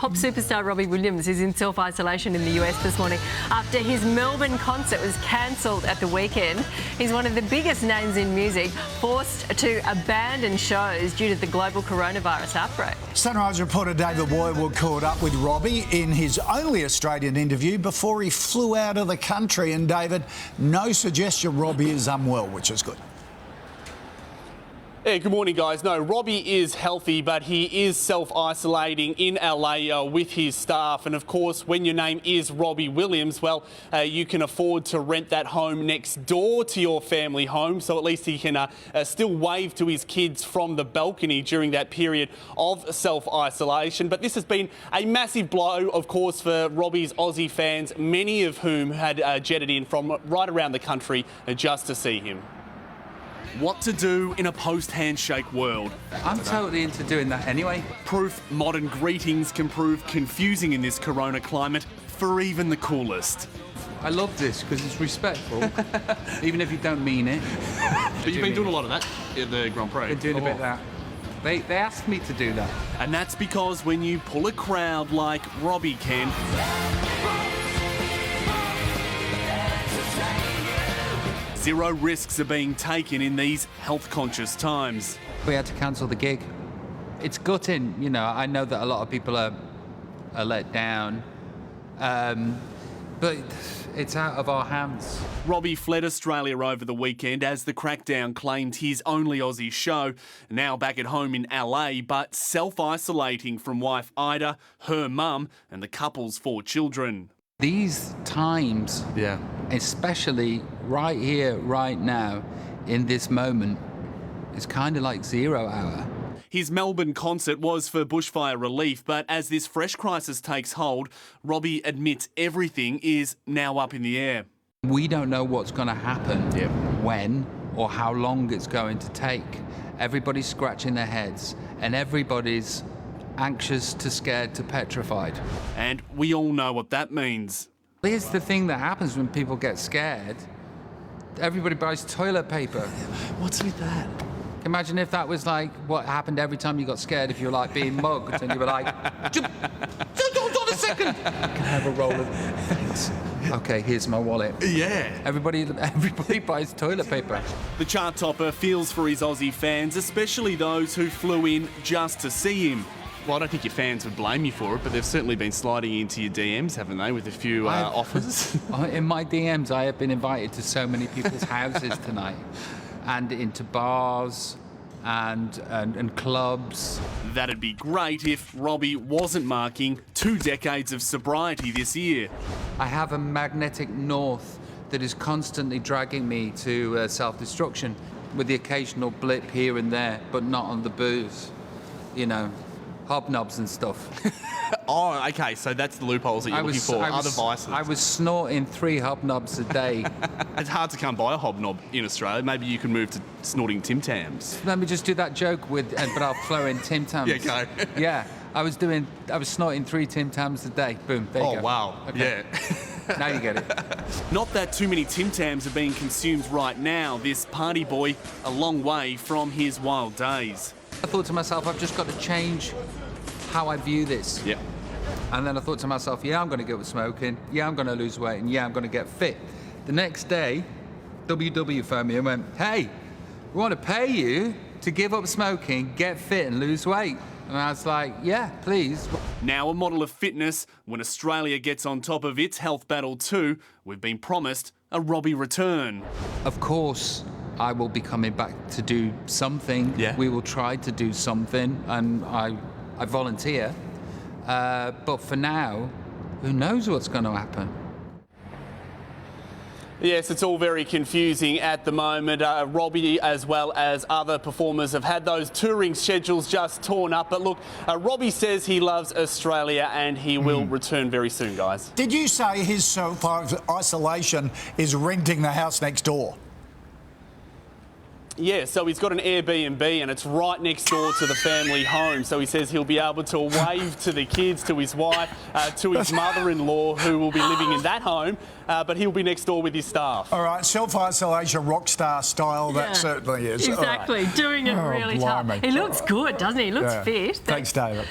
Pop superstar Robbie Williams is in self-isolation in the US this morning after his Melbourne concert was cancelled at the weekend. He's one of the biggest names in music, forced to abandon shows due to the global coronavirus outbreak. Sunrise reporter David Woiwod caught up with Robbie in his only Australian interview before he flew out of the country. And David, no suggestion Robbie is unwell, which is good. Yeah, good morning, guys. No, Robbie is healthy, but he is self-isolating in LA with his staff. And of course, when your name is Robbie Williams, well, you can afford to rent that home next door to your family home. So at least he can still wave to his kids from the balcony during that period of self-isolation. But this has been a massive blow, of course, for Robbie's Aussie fans, many of whom had jetted in from right around the country just to see him. What to do in a post-handshake world. I'm totally into doing that anyway. Proof modern greetings can prove confusing in this corona climate for even the coolest. I love this because it's respectful, even if you don't mean it. But you've been doing a lot of that at the Grand Prix. Been doing a bit of that. They asked me to do that. And that's because when you pull a crowd like Robbie can, zero risks are being taken in these health-conscious times. We had to cancel the gig. It's gutting, you know. I know that a lot of people are let down, but it's out of our hands. Robbie fled Australia over the weekend as the crackdown claimed his only Aussie show. Now back at home in LA, but self-isolating from wife Ida, her mum, and the couple's 4 children. These times, especially right here, right now, in this moment, it's kind of like 0 hour. His Melbourne concert was for bushfire relief, but as this fresh crisis takes hold, Robbie admits everything is now up in the air. We don't know what's going to happen, when, or how long it's going to take. Everybody's scratching their heads, and everybody's anxious to scared to petrified. And we all know what that means. Here's the thing that happens when people get scared. Everybody buys toilet paper. What's with that? Imagine if that was like what happened every time you got scared, if you were like being mugged and you were like, hold on a second. Can I have a roll of thanks? Okay, here's my wallet. Yeah. Everybody buys toilet paper. The chart topper feels for his Aussie fans, especially those who flew in just to see him. Well, I don't think your fans would blame you for it, but they've certainly been sliding into your DMs, haven't they, with a few offers? In my DMs, I have been invited to so many people's houses tonight, and into bars and clubs. That'd be great if Robbie wasn't marking 2 decades of sobriety this year. I have a magnetic north that is constantly dragging me to self-destruction, with the occasional blip here and there, but not on the booze. You know, hobnobs and stuff. Oh, okay, so that's the loopholes that you're looking for, other vices. I was snorting 3 hobnobs a day. It's hard to come by a hobnob in Australia. Maybe you can move to snorting Tim Tams. Let me just do that joke but I'll throw in Tim Tams. Yeah, go. Yeah, I was snorting 3 Tim Tams a day. Boom, there you go. Oh, wow. Okay. Yeah. Now you get it. Not that too many Tim Tams are being consumed right now. This party boy a long way from his wild days. I thought to myself, I've just got to change how I view this. Yeah. And then I thought to myself, yeah, I'm going to give up smoking. Yeah, I'm going to lose weight. And yeah, I'm going to get fit. The next day, WW phoned me and went, hey, we want to pay you to give up smoking, get fit and lose weight. And I was like, yeah, please. Now a model of fitness, when Australia gets on top of its health battle too, we've been promised a Robbie return. Of course, I will be coming back to do something. Yeah. We will try to do something, and I volunteer. But for now, who knows what's going to happen? Yes, it's all very confusing at the moment. Robbie, as well as other performers, have had those touring schedules just torn up. But look, Robbie says he loves Australia and he will return very soon, guys. Did you say his self-isolation is renting the house next door? Yeah, so he's got an Airbnb and it's right next door to the family home. So he says he'll be able to wave to the kids, to his wife, to his mother-in-law, who will be living in that home, but he'll be next door with his staff. All right, self-isolation rock star style, that certainly is. Exactly, doing it really tough. He looks good, doesn't he? He looks fit. Thanks, David.